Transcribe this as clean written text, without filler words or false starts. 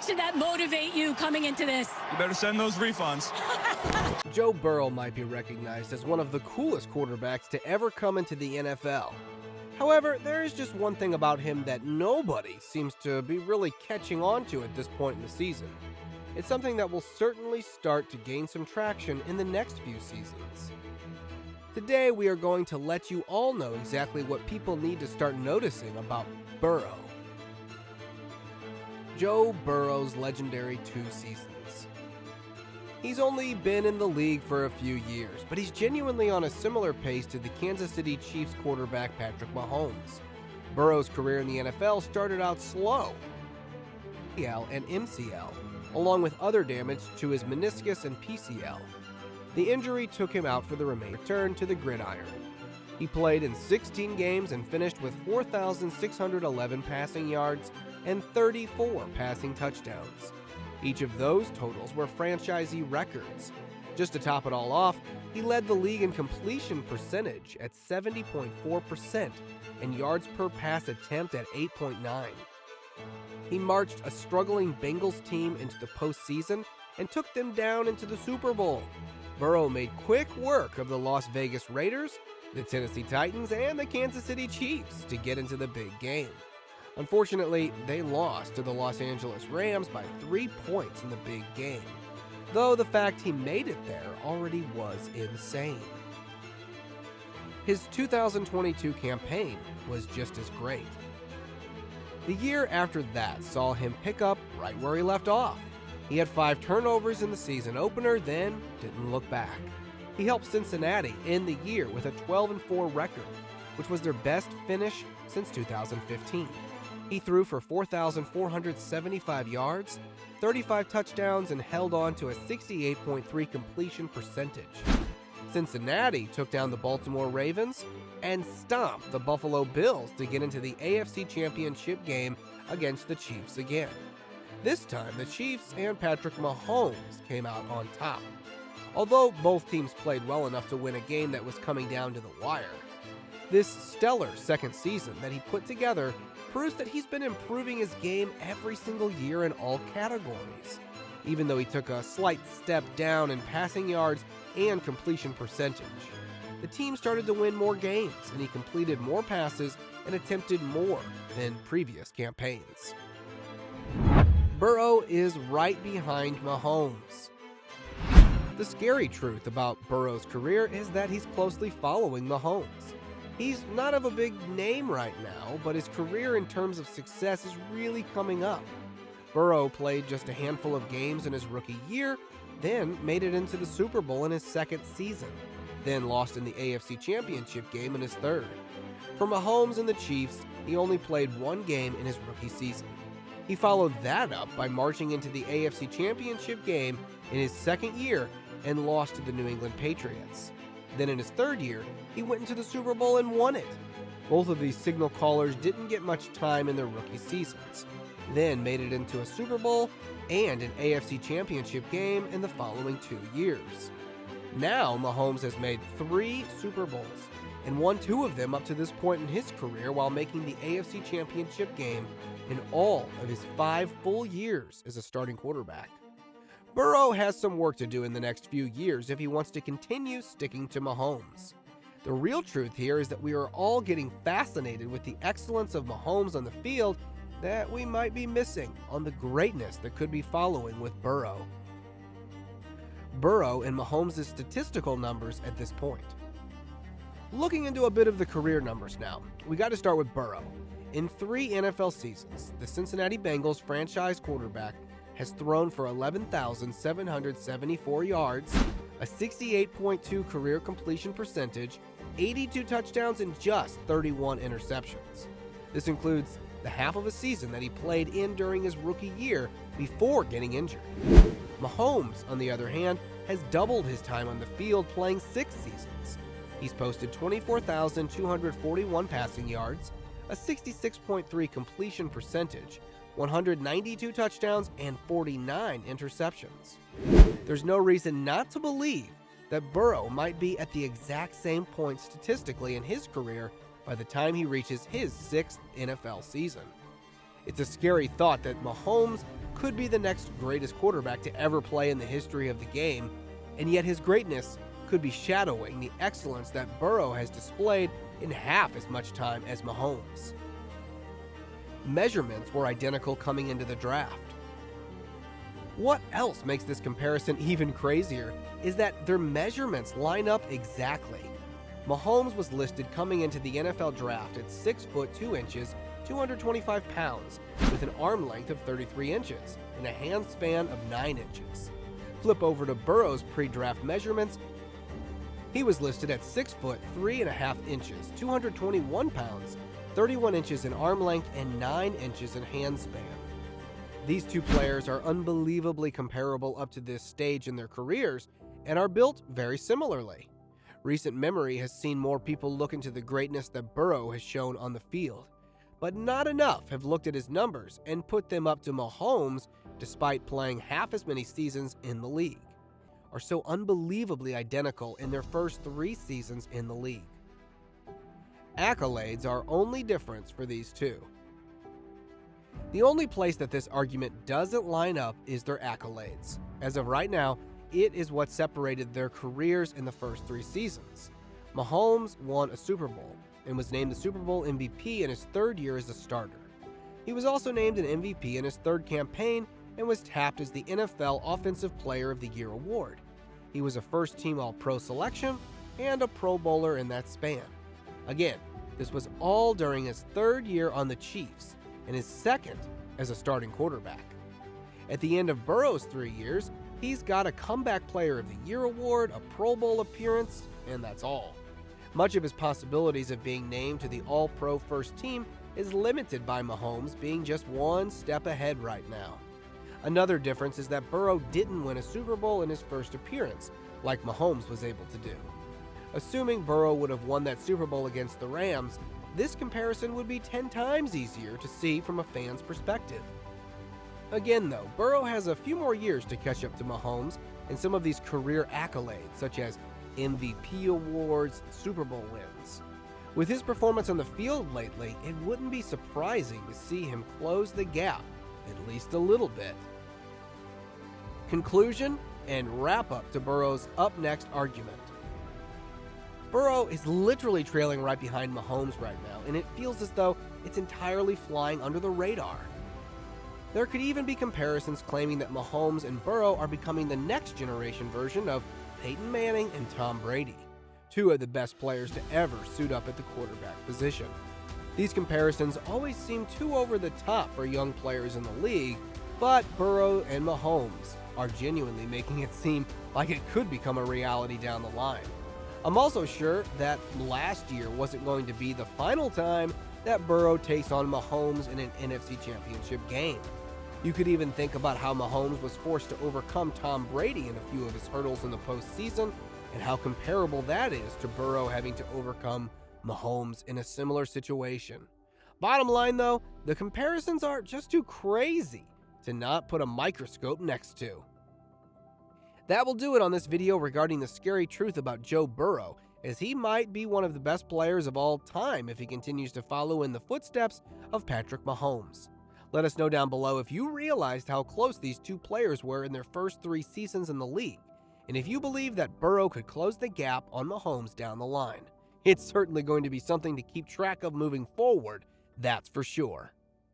should that motivate you coming into this? You better send those refunds. Joe Burrow might be recognized as one of the coolest quarterbacks to ever come into the NFL. However, there is just one thing about him that nobody seems to be really catching on to at this point in the season. It's something that will certainly start to gain some traction in the next few seasons. Today, we are going to let you all know exactly what people need to start noticing about Burrow. Joe Burrow's legendary 2 seasons. He's only been in the league for a few years, but he's genuinely on a similar pace to the Kansas City Chiefs quarterback Patrick Mahomes. Burrow's career in the NFL started out slow, ACL and MCL, along with other damage to his meniscus and PCL. The injury took him out for the remaining return to the gridiron. He played in 16 games and finished with 4,611 passing yards and 34 passing touchdowns. Each of those totals were franchisee records. Just to top it all off, he led the league in completion percentage at 70.4% and yards per pass attempt at 8.9. He marched a struggling Bengals team into the postseason and took them down into the Super Bowl. Burrow made quick work of the Las Vegas Raiders, the Tennessee Titans, and the Kansas City Chiefs to get into the big game. Unfortunately, they lost to the Los Angeles Rams by 3 points in the big game, though the fact he made it there already was insane. His 2022 campaign was just as great. The year after that saw him pick up right where he left off. He had 5 turnovers in the season opener, then didn't look back. He helped Cincinnati end the year with a 12-4 record, which was their best finish since 2015. He threw for 4,475 yards, 35 touchdowns, and held on to a 68.3 completion percentage. Cincinnati took down the Baltimore Ravens and stomped the Buffalo Bills to get into the AFC Championship game against the Chiefs again. This time, the Chiefs and Patrick Mahomes came out on top. Although both teams played well enough to win a game that was coming down to the wire. This stellar second season that he put together proves that he's been improving his game every single year in all categories. Even though he took a slight step down in passing yards and completion percentage. The team started to win more games, and he completed more passes and attempted more than previous campaigns. Burrow is right behind Mahomes. The scary truth about Burrow's career is that he's closely following Mahomes. He's not of a big name right now, but his career in terms of success is really coming up. Burrow played just a handful of games in his rookie year, then made it into the Super Bowl in his second season, then lost in the AFC Championship game in his third. For Mahomes and the Chiefs, he only played 1 game in his rookie season. He followed that up by marching into the AFC Championship game in his second year and lost to the New England Patriots. Then in his third year, he went into the Super Bowl and won it. Both of these signal callers didn't get much time in their rookie seasons, then made it into a Super Bowl and an AFC Championship game in the following 2 years. Now, Mahomes has made 3 Super Bowls and won 2 of them up to this point in his career while making the AFC Championship game in all of his 5 full years as a starting quarterback. Burrow has some work to do in the next few years if he wants to continue sticking to Mahomes. The real truth here is that we are all getting fascinated with the excellence of Mahomes on the field that we might be missing on the greatness that could be following with Burrow. Burrow and Mahomes' statistical numbers at this point. Looking into a bit of the career numbers now, we got to start with Burrow. In 3 NFL seasons, the Cincinnati Bengals franchise quarterback has thrown for 11,774 yards, a 68.2 career completion percentage, 82 touchdowns, and just 31 interceptions. This includes the half of a season that he played in during his rookie year before getting injured. Mahomes, on the other hand, has doubled his time on the field playing 6 seasons. He's posted 24,241 passing yards, a 66.3 completion percentage, 192 touchdowns, and 49 interceptions. There's no reason not to believe that Burrow might be at the exact same point statistically in his career by the time he reaches his 6th NFL season. It's a scary thought that Mahomes could be the next greatest quarterback to ever play in the history of the game, and yet his greatness could be shadowing the excellence that Burrow has displayed in half as much time as Mahomes. Measurements were identical coming into the draft. What else makes this comparison even crazier is that their measurements line up exactly. Mahomes was listed coming into the NFL draft at 6 foot 2 inches, 225 pounds, with an arm length of 33 inches and a hand span of 9 inches. Flip over to Burrow's pre-draft measurements. He was listed at 6 foot 3.5 inches, 221 pounds, 31 inches in arm length, and 9 inches in hand span. These two players are unbelievably comparable up to this stage in their careers and are built very similarly. Recent memory has seen more people look into the greatness that Burrow has shown on the field, but not enough have looked at his numbers and put them up to Mahomes despite playing half as many seasons in the league, are so unbelievably identical in their first 3 seasons in the league. Accolades are only difference for these two. The only place that this argument doesn't line up is their accolades. As of right now, it is what separated their careers in the first 3 seasons. Mahomes won a Super Bowl and was named the Super Bowl MVP in his 3rd year as a starter. He was also named an MVP in his 3rd campaign and was tapped as the NFL Offensive Player of the Year award. He was a first-team All-Pro selection and a Pro Bowler in that span. Again, this was all during his 3rd year on the Chiefs and his 2nd as a starting quarterback. At the end of Burrow's 3 years, he's got a Comeback Player of the Year award, a Pro Bowl appearance, and that's all. Much of his possibilities of being named to the All-Pro first team is limited by Mahomes being just one step ahead right now. Another difference is that Burrow didn't win a Super Bowl in his first appearance, like Mahomes was able to do. Assuming Burrow would have won that Super Bowl against the Rams, this comparison would be 10 times easier to see from a fan's perspective. Again though, Burrow has a few more years to catch up to Mahomes in some of these career accolades, such as MVP awards, Super Bowl wins. With his performance on the field lately, it wouldn't be surprising to see him close the gap, at least a little bit. Conclusion and wrap up to Burrow's up next argument. Burrow is literally trailing right behind Mahomes right now, and it feels as though it's entirely flying under the radar. There could even be comparisons claiming that Mahomes and Burrow are becoming the next generation version of Peyton Manning and Tom Brady, 2 of the best players to ever suit up at the quarterback position. These comparisons always seem too over the top for young players in the league, but Burrow and Mahomes are genuinely making it seem like it could become a reality down the line. I'm also sure that last year wasn't going to be the final time that Burrow takes on Mahomes in an NFC Championship game. You could even think about how Mahomes was forced to overcome Tom Brady in a few of his hurdles in the postseason, and how comparable that is to Burrow having to overcome Mahomes in a similar situation. Bottom line though, the comparisons are just too crazy to not put a microscope next to. That will do it on this video regarding the scary truth about Joe Burrow, as he might be one of the best players of all time if he continues to follow in the footsteps of Patrick Mahomes. Let us know down below if you realized how close these two players were in their first 3 seasons in the league, and if you believe that Burrow could close the gap on Mahomes down the line. It's certainly going to be something to keep track of moving forward, that's for sure.